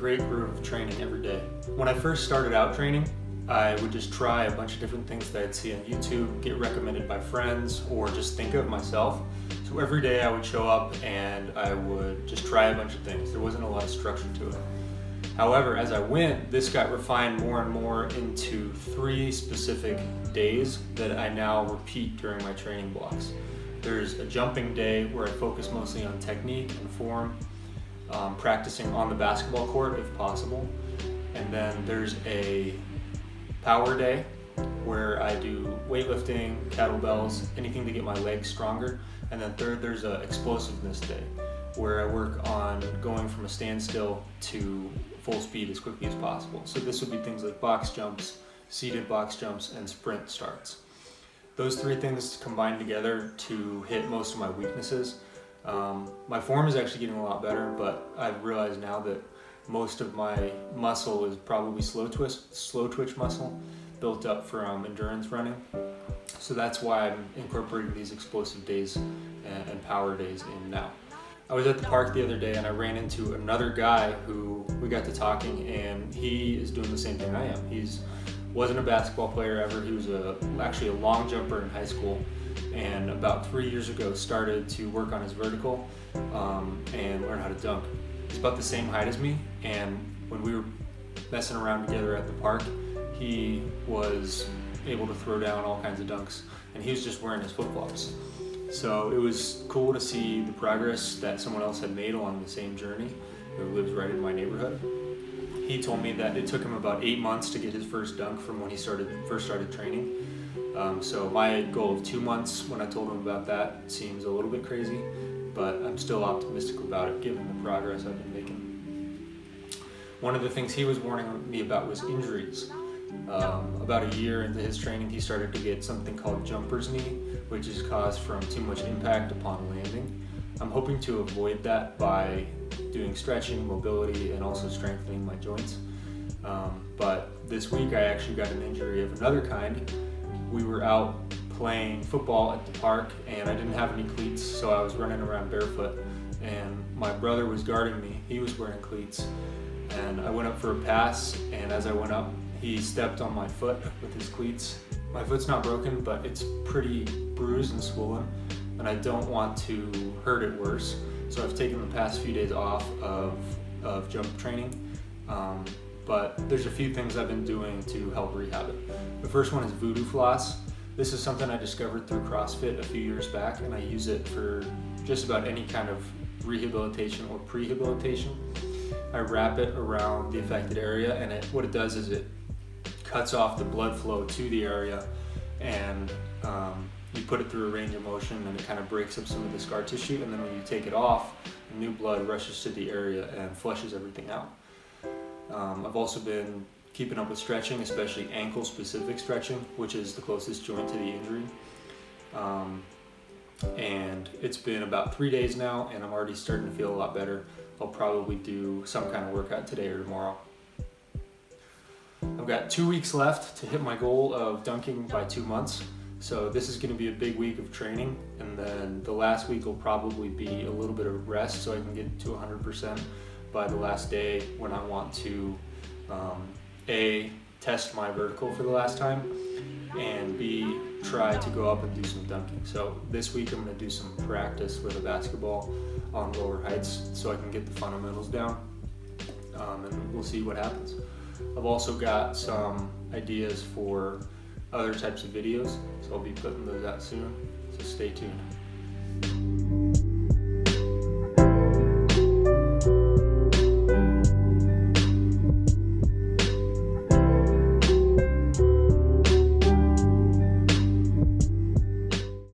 great groove of training every day. When I first started out training, I would just try a bunch of different things that I'd see on YouTube, get recommended by friends, or just think of myself. So every day I would show up and I would just try a bunch of things. There wasn't a lot of structure to it. However, as I went, this got refined more and more into 3 specific days that I now repeat during my training blocks. There's a jumping day where I focus mostly on technique and form, practicing on the basketball court if possible. And then there's a power day where I do weightlifting, kettlebells, anything to get my legs stronger. And then third, there's an explosiveness day where I work on going from a standstill to full speed as quickly as possible. So this would be things like box jumps, seated box jumps, and sprint starts. Those 3 things combine together to hit most of my weaknesses. My form is actually getting a lot better, but I've realized now that most of my muscle is probably slow twitch muscle built up from endurance running. So that's why I'm incorporating these explosive days and power days in now. I was at the park the other day and I ran into another guy who we got to talking, and he is doing the same thing I am. He wasn't a basketball player ever. He was actually a long jumper in high school, and about 3 years ago started to work on his vertical and learn how to dunk. He's about the same height as me, and when we were messing around together at the park, he was able to throw down all kinds of dunks, and he was just wearing his flip-flops. So it was cool to see the progress that someone else had made along the same journey who lives right in my neighborhood. He told me that it took him about 8 months to get his first dunk from when he first started training. So my goal of 2 months when I told him about that seems a little bit crazy, but I'm still optimistic about it given the progress I've been making. One of the things he was warning me about was injuries. About a year into his training, he started to get something called jumper's knee, which is caused from too much impact upon landing. I'm hoping to avoid that by doing stretching, mobility, and also strengthening my joints. But this week I actually got an injury of another kind. We were out playing football at the park and I didn't have any cleats, so I was running around barefoot, and my brother was guarding me. He was wearing cleats, and I went up for a pass, and as I went up, he stepped on my foot with his cleats. My foot's not broken, but it's pretty bruised and swollen, and I don't want to hurt it worse. So I've taken the past few days off of jump training, but there's a few things I've been doing to help rehab it. The first one is voodoo floss. This is something I discovered through CrossFit a few years back, and I use it for just about any kind of rehabilitation or prehabilitation. I wrap it around the affected area, and what it does is it cuts off the blood flow to the area, and you put it through a range of motion, and it kind of breaks up some of the scar tissue, and then when you take it off, new blood rushes to the area and flushes everything out. I've also been keeping up with stretching, especially ankle specific stretching, which is the closest joint to the injury. And it's been about 3 days now, and I'm already starting to feel a lot better. I'll probably do some kind of workout today or tomorrow. I've got 2 weeks left to hit my goal of dunking by 2 months. So this is going to be a big week of training, and then the last week will probably be a little bit of rest so I can get to 100% by the last day, when I want to A, test my vertical for the last time, and B, try to go up and do some dunking. So this week I'm going to do some practice with a basketball on lower heights so I can get the fundamentals down, and we'll see what happens. I've also got some ideas for other types of videos, so I'll be putting those out soon, so stay tuned.